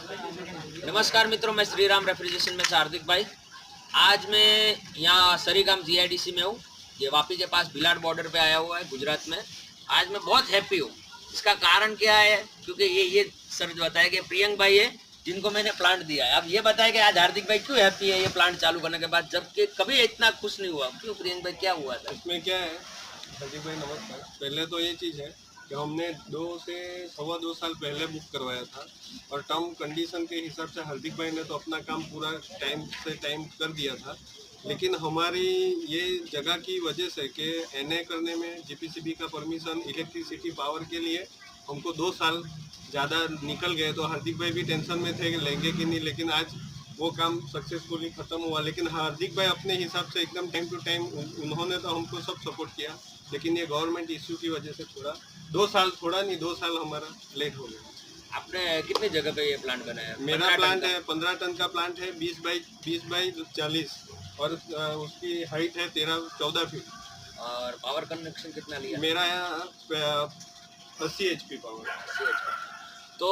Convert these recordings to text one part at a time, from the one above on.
नमस्कार मित्रों, मैं श्रीराम रेफ्रिजरेशन में से हार्दिक भाई। आज मैं यहाँ सरीगाम जीआईडीसी में हूँ। ये वापी के पास भिलाड बॉर्डर पे आया हुआ है गुजरात में। आज मैं बहुत हैप्पी हूँ। इसका कारण क्या है? क्योंकि ये सर जो बताया कि प्रियंक भाई है जिनको मैंने प्लांट दिया है। अब ये बताया कि आज हार्दिक भाई क्यों हैप्पी है ये प्लांट चालू करने के बाद, जबकि कभी इतना खुश नहीं हुआ। क्यों प्रियंक भाई, क्या हुआ था? इसमें क्या है हार्दिक भाई, नमस्कार। पहले तो ये चीज़ है कि हमने 2 से सवा 2 साल पहले बुक करवाया था और टर्म कंडीशन के हिसाब से हार्दिक भाई ने तो अपना काम पूरा टाइम से टाइम कर दिया था। लेकिन हमारी ये जगह की वजह से कि एनए करने में जीपीसीबी का परमिशन इलेक्ट्रिसिटी पावर के लिए हमको 2 साल ज़्यादा निकल गए। तो हार्दिक भाई भी टेंशन में थे कि लेंगे कि नहीं, लेकिन आज वो काम सक्सेसफुली ख़त्म हुआ। लेकिन हार्दिक भाई अपने हिसाब से एकदम टाइम टू टाइम उन्होंने तो हमको सब सपोर्ट किया, लेकिन ये गवर्नमेंट इश्यू की वजह से थोड़ा 2 साल, थोड़ा नहीं 2 साल हमारा लेट हो गया। आपने कितनी जगह पे ये प्लांट बनाया? मेरा प्लांट है 15 टन का प्लांट है, 20 बाई 40 और उसकी हाइट है 14 फीट। और पावर कनेक्शन कितना लिया? मेरा यहाँ 80 HP पावर। तो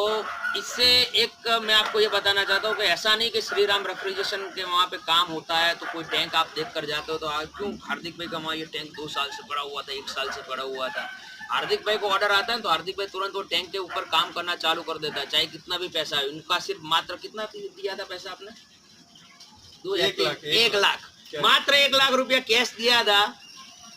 इससे एक मैं आपको ये बताना चाहता हूँ कि ऐसा नहीं कि श्रीराम रेफ्रिजरेशन के वहाँ पे काम होता है तो कोई टैंक आप देख कर जाते हो। तो आज क्यों हार्दिक भाई का वहाँ ये टैंक 2 साल से पड़ा हुआ था, 1 साल से पड़ा हुआ था। हार्दिक भाई को ऑर्डर आता है तो हार्दिक भाई तुरंत वो टैंक के ऊपर काम करना चालू कर देता है, चाहे कितना भी पैसा है। उनका सिर्फ मात्र कितना दिया था पैसा आपने? 1 लाख, मात्र 1 लाख रुपया कैश दिया था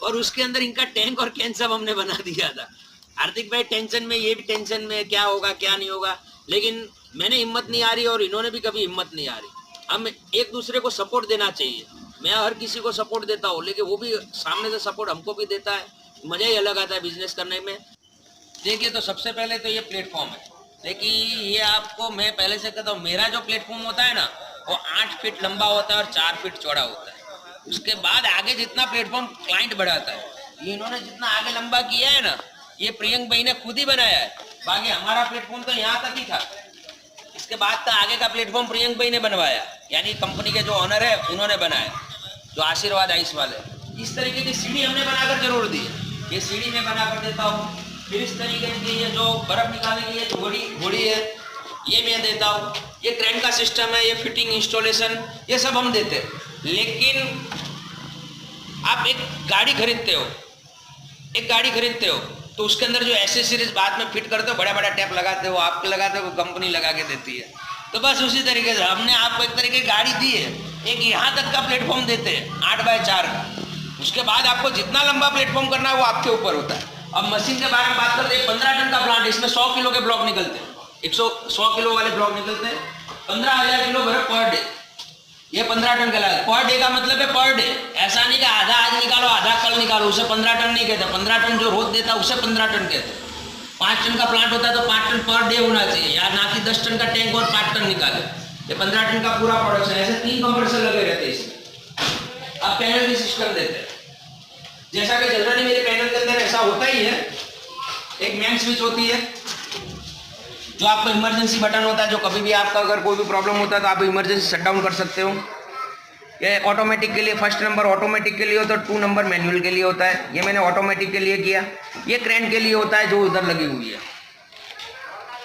और उसके अंदर इनका टैंक और कैन सब हमने बना दिया था। हार्दिक भाई टेंशन में, ये भी टेंशन में, क्या होगा क्या नहीं होगा। लेकिन मैंने हिम्मत नहीं आ रही और इन्होंने भी कभी हिम्मत नहीं आ रही। हम एक दूसरे को सपोर्ट देना चाहिए। मैं हर किसी को सपोर्ट देता हूँ, लेकिन वो भी सामने से सपोर्ट हमको भी देता है। मज़ा ही अलग आता है बिजनेस करने में। देखिए, तो सबसे पहले तो ये प्लेटफॉर्म है। देखिए, ये आपको मैं पहले से कहता हूँ, मेरा जो प्लेटफॉर्म होता है ना वो 8 फीट लंबा होता है और 4 फीट चौड़ा होता है। उसके बाद आगे जितना प्लेटफॉर्म क्लाइंट बढ़ाता है, ये इन्होंने जितना आगे लंबा किया है ना, ये प्रियंक भाई ने खुद ही बनाया है। बाकी हमारा प्लेटफॉर्म तो यहाँ तक ही था। इसके बाद तो आगे का प्लेटफॉर्म प्रियंक भाई ने बनवाया, यानी कंपनी के जो ऑनर है उन्होंने बनाया, जो आशीर्वाद आइस वाले। इस तरीके की सीढ़ी हमने बनाकर जरूर दी है। ये सीढ़ी मैं बनाकर देता हूँ। फिर इस तरीके की ये जो बर्फ निकालने की ये घोड़ी है, ये मैं देता हूँ। ये क्रेन का सिस्टम है, ये फिटिंग इंस्टॉलेशन, ये सब हम देते हैं। लेकिन आप एक गाड़ी खरीदते हो तो उसके अंदर जो एसेसरीज बाद में फिट करते हो, बड़ा बड़ा टैप लगाते हो, आपके लगाते हो, कंपनी लगा के देती है। तो बस उसी तरीके से हमने आपको एक तरीके की गाड़ी दी है। एक यहाँ तक का प्लेटफॉर्म देते हैं 8 बाय 4 का। उसके बाद आपको जितना लंबा प्लेटफॉर्म करना है वो आपके ऊपर होता है। अब मशीन के बारे में बात करते हैं। 15 टन का प्लांट, इसमें 100 किलो के ब्लॉक निकलते हैं। 100 किलो वाले ब्लॉक निकलते हैं। 15,000 किलो बर्फ पर डे। ये 15 टन का लगा। पर डे का मतलब है पर डे। ऐसा नहीं कि आधा आज निकालो आधा कल निकालो, उसे 15 टन नहीं कहते। 15 टन जो रोज देता है उसे 15 टन कहते हैं। 5 टन का प्लांट होता है तो 5 टन पर डे होना चाहिए, या ना कि 10 टन का टैंक और 5 टन निकाले। ये 15 टन का पूरा प्रोडक्शन। ऐसे 3 कंप्रेसर लगे रहते हैं इसमें। अब पैनल भी सिस्टम देते हैं, जैसा कि जनरली मेरे पैनल के अंदर ऐसा होता ही है। एक मेन स्विच होती है जो आपको इमरजेंसी बटन होता है, जो कभी भी आपका अगर कोई भी प्रॉब्लम होता है तो आप इमरजेंसी शट डाउन कर सकते हो। ये ऑटोमेटिक के लिए 1st नंबर ऑटोमेटिक के लिए होता है, 2 नंबर मैनुअल के लिए होता है। ये मैंने ऑटोमेटिक के लिए किया। ये क्रेन के लिए होता है जो उधर लगी हुई है।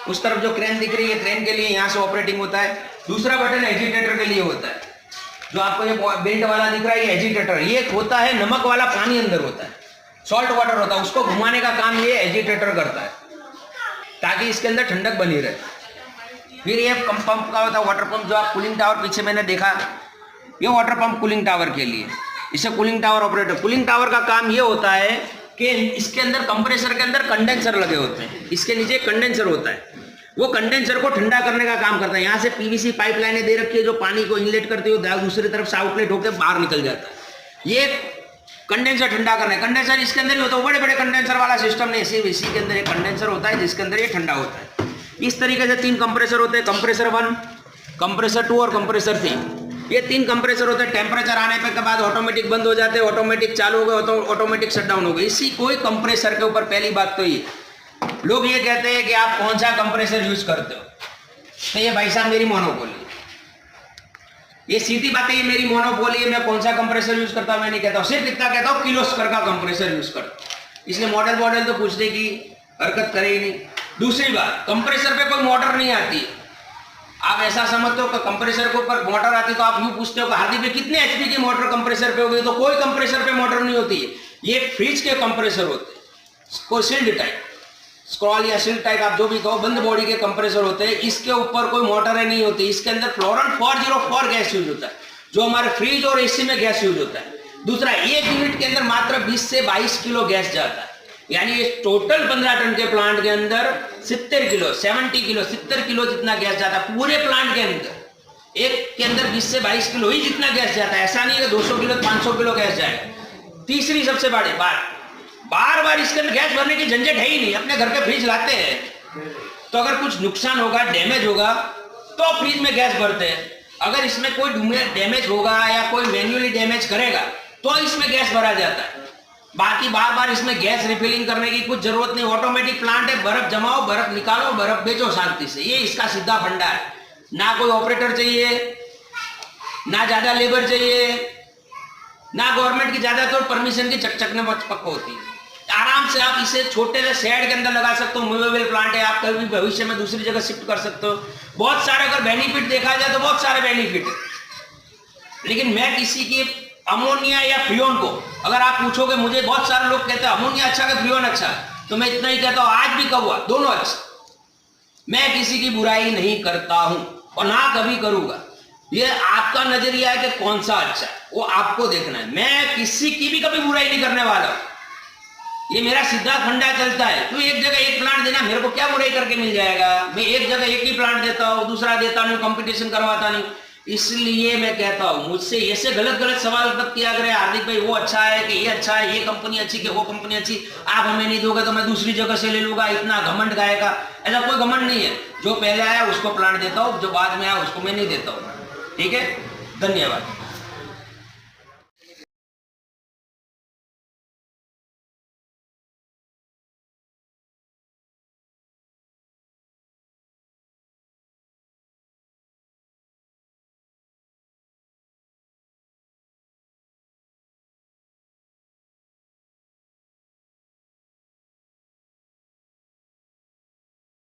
उस तरफ जो क्रेन दिख रही है क्रेन के लिए, यहाँ से ऑपरेटिंग होता है। दूसरा बटन एजिटेटर के लिए होता है, जो आपको ये बेल्ट वाला दिख रहा है, ये एजिटेटर। ये होता है नमक वाला पानी अंदर होता है, सॉल्ट वाटर होता है, उसको घुमाने का काम ये एजिटेटर करता है ताकि इसके अंदर ठंडक बनी रहे। फिर ये पंप का होता है, वाटर पंप, जो आप कूलिंग टावर पीछे मैंने देखा, ये वाटर पंप कूलिंग टावर के लिए। इसे cooling tower operator. Cooling tower का काम ये होता है कि इसके अंदर कंप्रेसर के अंदर कंडेंसर लगे होते हैं। इसके नीचे कंडेंसर होता है, वो कंडेंसर को ठंडा करने का काम करता है। यहाँ से पीवीसी पाइपलाइनें दे रखी है जो पानी को इनलेट करती है, दूसरी तरफ से आउटलेट होकर बाहर निकल जाता है। ये कंडेंसर ठंडा करना है। कंडेंसर इसके अंदर ही होता है, बड़े बड़े कंडेंसर वाला सिस्टम नहीं, सिर्फ इसी के अंदर एक कंडेंसर होता है जिसके अंदर ये ठंडा होता है। इस तरीके से 3 कंप्रेसर होते हैं, कंप्रेसर 1, कंप्रेसर 2 और कंप्रेसर 3। ये 3 कंप्रेसर होते हैं। टेम्परेचर आने के बाद ऑटोमेटिक बंद हो जाते हैं, ऑटोमेटिक चालू हो गए तो ऑटोमेटिक शट डाउन हो गए। इसी कोई कंप्रेसर के ऊपर पहली बात तो ये लोग ये कहते हैं कि आप कौन सा कंप्रेसर यूज करते हो, तो ये भाई साहब मेरी मोनोपोली है। ये सीधी बात है, ये मेरी मोनोपोली है। मैं कौन सा कंप्रेसर यूज करता हूं मैं नहीं कहता हूं, सिर्फ इतना कहता हूं किर्लोस्कर का कंप्रेसर यूज करता। इसलिए मॉडल तो पूछने की हरकत करे ही नहीं। दूसरी बात, कंप्रेसर पे कोई मोटर नहीं आती है। आप ऐसा समझते हो कि कंप्रेसर के ऊपर मोटर आती है तो आप यूं पूछते हो कि हार्दिक भाई कितने एचपी की मोटर कंप्रेसर पे होगी, तो कोई कंप्रेसर पे मोटर नहीं होती है, ये फ्रिज के कंप्रेसर होते हैं, कोई सील्ड टाइप स्क्रॉल या सील्ड टाइप आप जो भी कहो, बंद बॉडी के कंप्रेसर होते हैं। इसके ऊपर कोई मोटरें नहीं होती, इसके अंदर फ्लोरन 404 गैस यूज होता है, जो हमारे फ्रिज और एसी में गैस यूज होता है। दूसरा, एक यूनिट के अंदर मात्र 20 से 22 किलो गैस जाता है, यानी ये टोटल 15 टन के प्लांट के अंदर 70 किलो 70 किलो जितना गैस जाता है पूरे प्लांट के अंदर। एक के अंदर 20 से 22 किलो ही जितना गैस जाता है, ऐसा नहीं है 200 किलो 500 किलो गैस जाएगा। तीसरी सबसे बड़ी बात, बार बार इसके अंदर गैस भरने की झंझट है ही नहीं। अपने घर के फ्रिज लाते हैं तो अगर कुछ नुकसान होगा, डैमेज होगा तो फ्रिज में गैस भरते हैं। अगर इसमें कोई डैमेज होगा या कोई मैन्युअली डैमेज करेगा तो इसमें गैस भरा जाता है। बाकी बार बार इसमें गैस रिफिलिंग करने की कुछ जरूरत नहीं, ऑटोमेटिक प्लांट है, बर्फ जमाओ, बर्फ निकालो, बर्फ बेचो शांति से। ये इसका सीधा फंडा है। ना कोई ऑपरेटर चाहिए, ना ज्यादा लेबर चाहिए, ना गवर्नमेंट की ज्यादातर परमिशन की चकचक में पक्का होती है। आराम से आप इसे छोटे से शेड के अंदर लगा सकते हो, मूवेबल प्लांट है, आप कभी भविष्य में दूसरी जगह शिफ्ट कर सकते हो। बहुत सारे अगर बेनिफिट देखा जाए तो बहुत सारे बेनिफिट है। लेकिन मैं किसी की अमोनिया या फ्रियोन को अगर आप पूछोगे, मुझे बहुत सारे लोग कहते हैं अमोनिया अच्छा कि फ्रियोन अच्छा, तो मैं इतना ही कहता हूं, आज भी कहूंगा दोनों अच्छा। मैं किसी की बुराई नहीं करता हूं और ना कभी करूंगा। ये आपका नजरिया है कि कौन सा अच्छा है, वो आपको देखना है। मैं किसी की भी कभी बुराई नहीं करने वाला हूं, ये मेरा सीधा फंडा चलता है। तो एक जगह एक प्लांट देना, मेरे को क्या बुराई करके मिल जाएगा? मैं एक जगह एक ही प्लांट देता हूं, दूसरा देता नहीं, कंपटीशन करवाता नहीं। इसलिए मैं कहता हूं, मुझसे ऐसे गलत गलत सवाल मत किया करे, हार्दिक भाई वो अच्छा है कि ये अच्छा है, ये कंपनी अच्छी कि वो कंपनी अच्छी, आप हमें नहीं दोगे तो मैं दूसरी जगह से ले लूंगा, इतना घमंड गाएगा। ऐसा कोई घमंड नहीं है। जो पहले आया उसको प्लांट देता हूं, जो बाद में आया उसको मैं नहीं देता हूं। ठीक है, धन्यवाद।